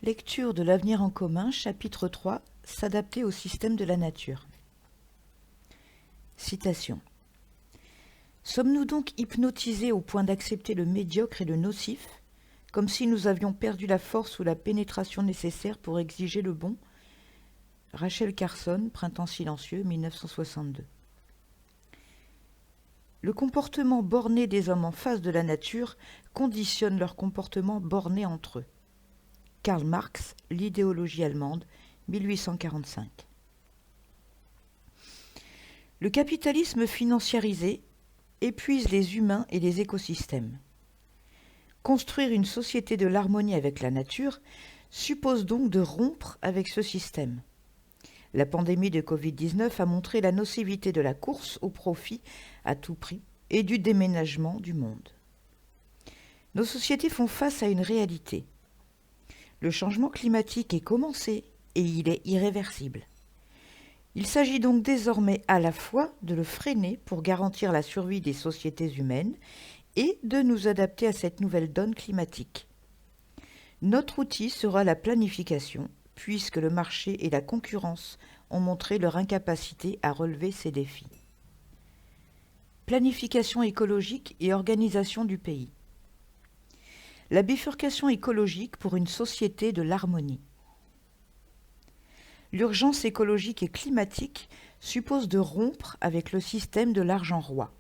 Lecture de l'Avenir en commun, chapitre 3, s'adapter au système de la nature. Citation. Sommes-nous donc hypnotisés au point d'accepter le médiocre et le nocif, comme si nous avions perdu la force ou la pénétration nécessaire pour exiger le bon? Rachel Carson, Printemps silencieux, 1962. Le comportement borné des hommes en face de la nature conditionne leur comportement borné entre eux. Karl Marx, L'idéologie allemande, 1845. Le capitalisme financiarisé épuise les humains et les écosystèmes. Construire une société de l'harmonie avec la nature suppose donc de rompre avec ce système. La pandémie de Covid-19 a montré la nocivité de la course au profit à tout prix et du déménagement du monde. Nos sociétés font face à une réalité. Le changement climatique est commencé et il est irréversible. Il s'agit donc désormais à la fois de le freiner pour garantir la survie des sociétés humaines et de nous adapter à cette nouvelle donne climatique. Notre outil sera la planification, puisque le marché et la concurrence ont montré leur incapacité à relever ces défis. Planification écologique et organisation du pays. La bifurcation écologique pour une société de l'harmonie. L'urgence écologique et climatique suppose de rompre avec le système de l'argent roi.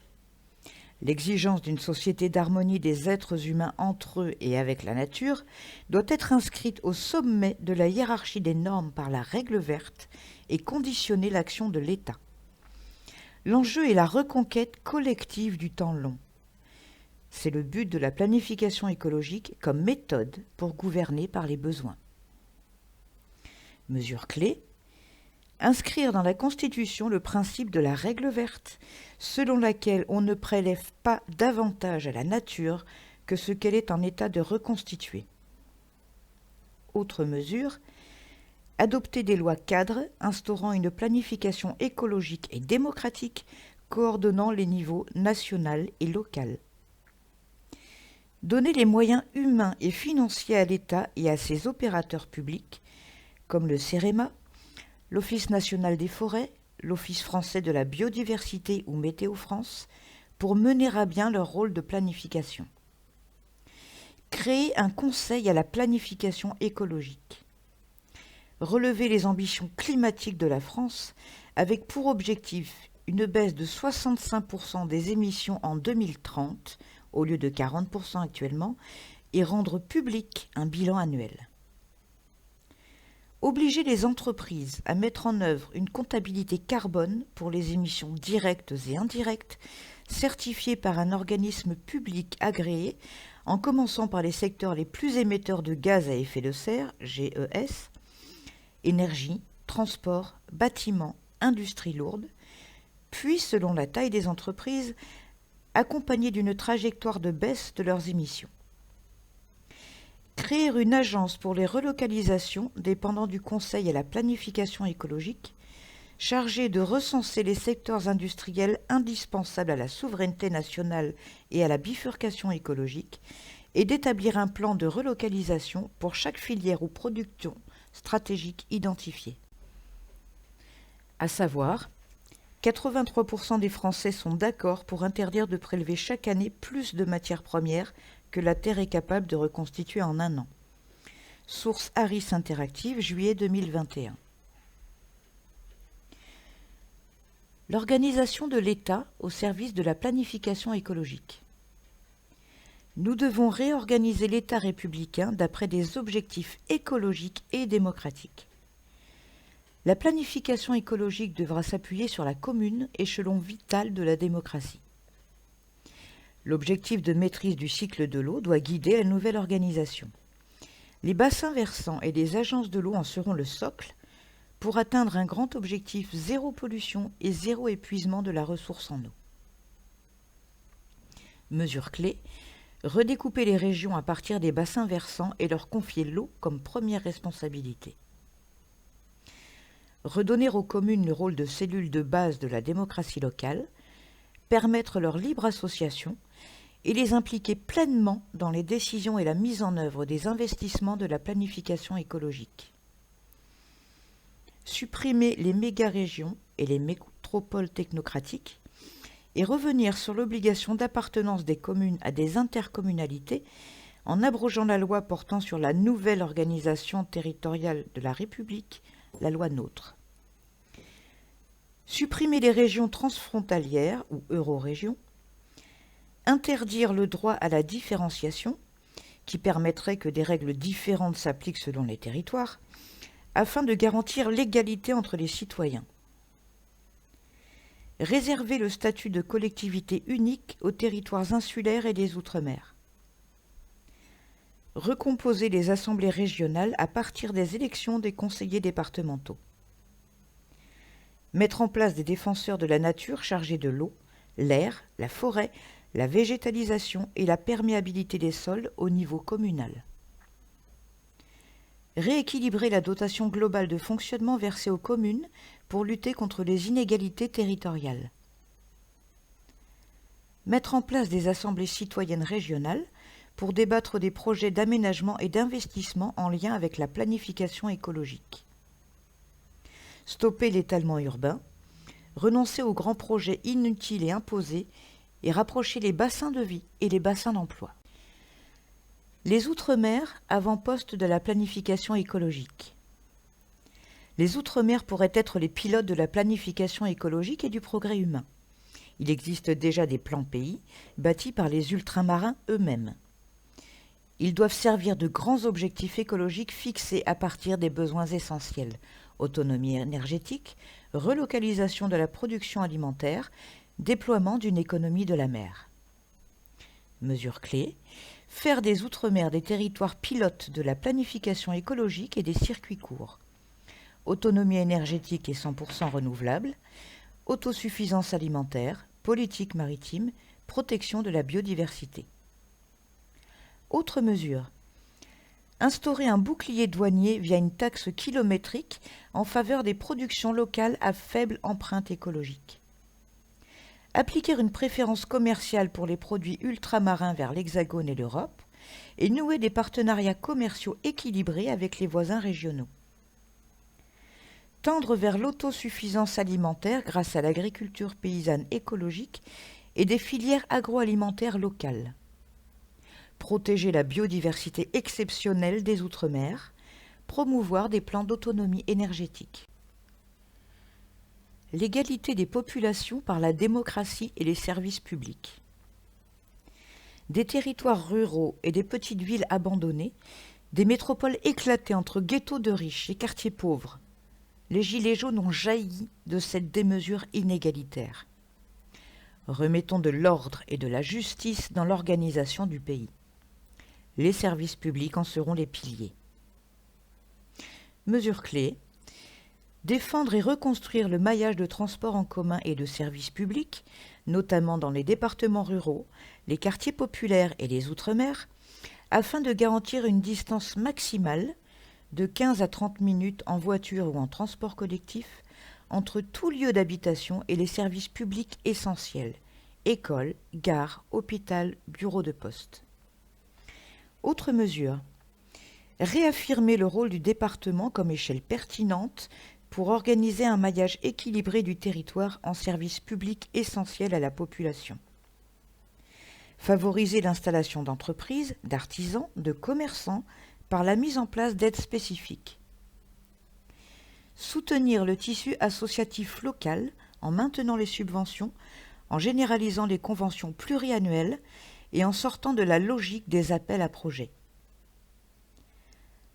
L'exigence d'une société d'harmonie des êtres humains entre eux et avec la nature doit être inscrite au sommet de la hiérarchie des normes par la règle verte et conditionner l'action de l'État. L'enjeu est la reconquête collective du temps long. C'est le but de la planification écologique comme méthode pour gouverner par les besoins. Mesure clé, inscrire dans la Constitution le principe de la règle verte, selon laquelle on ne prélève pas davantage à la nature que ce qu'elle est en état de reconstituer. Autre mesure, adopter des lois cadres instaurant une planification écologique et démocratique coordonnant les niveaux national et local. Donner les moyens humains et financiers à l'État et à ses opérateurs publics, comme le CEREMA, l'Office national des forêts, l'Office français de la biodiversité ou Météo France, pour mener à bien leur rôle de planification. Créer un conseil à la planification écologique. Relever les ambitions climatiques de la France avec pour objectif une baisse de 65% des émissions en 2030, au lieu de 40% actuellement, et rendre public un bilan annuel. Obliger les entreprises à mettre en œuvre une comptabilité carbone pour les émissions directes et indirectes, certifiée par un organisme public agréé, en commençant par les secteurs les plus émetteurs de gaz à effet de serre, GES, énergie, transport, bâtiments, industrie lourde, puis, selon la taille des entreprises, accompagnée d'une trajectoire de baisse de leurs émissions. Créer une agence pour les relocalisations dépendant du Conseil à la planification écologique, chargée de recenser les secteurs industriels indispensables à la souveraineté nationale et à la bifurcation écologique, et d'établir un plan de relocalisation pour chaque filière ou production stratégique identifiée. À savoir, 83% des Français sont d'accord pour interdire de prélever chaque année plus de matières premières que la Terre est capable de reconstituer en un an. Source Harris Interactive, juillet 2021. L'organisation de l'État au service de la planification écologique. Nous devons réorganiser l'État républicain d'après des objectifs écologiques et démocratiques. La planification écologique devra s'appuyer sur la commune, échelon vital de la démocratie. L'objectif de maîtrise du cycle de l'eau doit guider la nouvelle organisation. Les bassins versants et les agences de l'eau en seront le socle pour atteindre un grand objectif zéro pollution et zéro épuisement de la ressource en eau. Mesure clé, redécouper les régions à partir des bassins versants et leur confier l'eau comme première responsabilité. Redonner aux communes le rôle de cellule de base de la démocratie locale, permettre leur libre association et les impliquer pleinement dans les décisions et la mise en œuvre des investissements de la planification écologique. Supprimer les méga-régions et les métropoles technocratiques et revenir sur l'obligation d'appartenance des communes à des intercommunalités en abrogeant la loi portant sur la nouvelle organisation territoriale de la République, la loi NOTRe. Supprimer les régions transfrontalières ou eurorégions, interdire le droit à la différenciation, qui permettrait que des règles différentes s'appliquent selon les territoires, afin de garantir l'égalité entre les citoyens. Réserver le statut de collectivité unique aux territoires insulaires et des Outre-mer. Recomposer les assemblées régionales à partir des élections des conseillers départementaux. Mettre en place des défenseurs de la nature chargés de l'eau, l'air, la forêt, la végétalisation et la perméabilité des sols au niveau communal. Rééquilibrer la dotation globale de fonctionnement versée aux communes pour lutter contre les inégalités territoriales. Mettre en place des assemblées citoyennes régionales pour débattre des projets d'aménagement et d'investissement en lien avec la planification écologique. Stopper l'étalement urbain, renoncer aux grands projets inutiles et imposés et rapprocher les bassins de vie et les bassins d'emploi. Les Outre-mer, avant-poste de la planification écologique. Les Outre-mer pourraient être les pilotes de la planification écologique et du progrès humain. Il existe déjà des plans pays bâtis par les ultramarins eux-mêmes. Ils doivent servir de grands objectifs écologiques fixés à partir des besoins essentiels: autonomie énergétique, relocalisation de la production alimentaire, déploiement d'une économie de la mer. Mesures clés: faire des Outre-mer des territoires pilotes de la planification écologique et des circuits courts. Autonomie énergétique et 100% renouvelable, autosuffisance alimentaire, politique maritime, protection de la biodiversité. Autre mesure: instaurer un bouclier douanier via une taxe kilométrique en faveur des productions locales à faible empreinte écologique. Appliquer une préférence commerciale pour les produits ultramarins vers l'Hexagone et l'Europe et nouer des partenariats commerciaux équilibrés avec les voisins régionaux. Tendre vers l'autosuffisance alimentaire grâce à l'agriculture paysanne écologique et des filières agroalimentaires locales. Protéger la biodiversité exceptionnelle des Outre-mer, promouvoir des plans d'autonomie énergétique. L'égalité des populations par la démocratie et les services publics. Des territoires ruraux et des petites villes abandonnées, des métropoles éclatées entre ghettos de riches et quartiers pauvres. Les gilets jaunes ont jailli de cette démesure inégalitaire. Remettons de l'ordre et de la justice dans l'organisation du pays. Les services publics en seront les piliers. Mesures clés: défendre et reconstruire le maillage de transports en commun et de services publics, notamment dans les départements ruraux, les quartiers populaires et les Outre-mer, afin de garantir une distance maximale de 15 à 30 minutes en voiture ou en transport collectif entre tout lieu d'habitation et les services publics essentiels: école, gare, hôpital, bureau de poste. Autre mesure: réaffirmer le rôle du département comme échelle pertinente pour organiser un maillage équilibré du territoire en services publics essentiels à la population. Favoriser l'installation d'entreprises, d'artisans, de commerçants par la mise en place d'aides spécifiques. Soutenir le tissu associatif local en maintenant les subventions, en généralisant les conventions pluriannuelles et en sortant de la logique des appels à projets.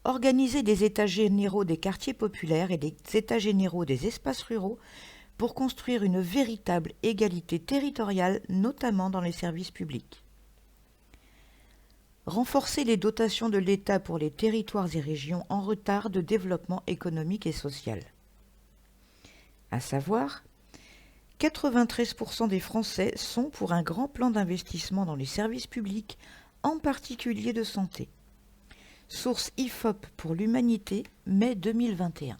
Organiser des états généraux des quartiers populaires et des états généraux des espaces ruraux pour construire une véritable égalité territoriale, notamment dans les services publics. Renforcer les dotations de l'État pour les territoires et régions en retard de développement économique et social. À savoir, 93% des Français sont pour un grand plan d'investissement dans les services publics, en particulier de santé. Source IFOP pour l'humanité, mai 2021.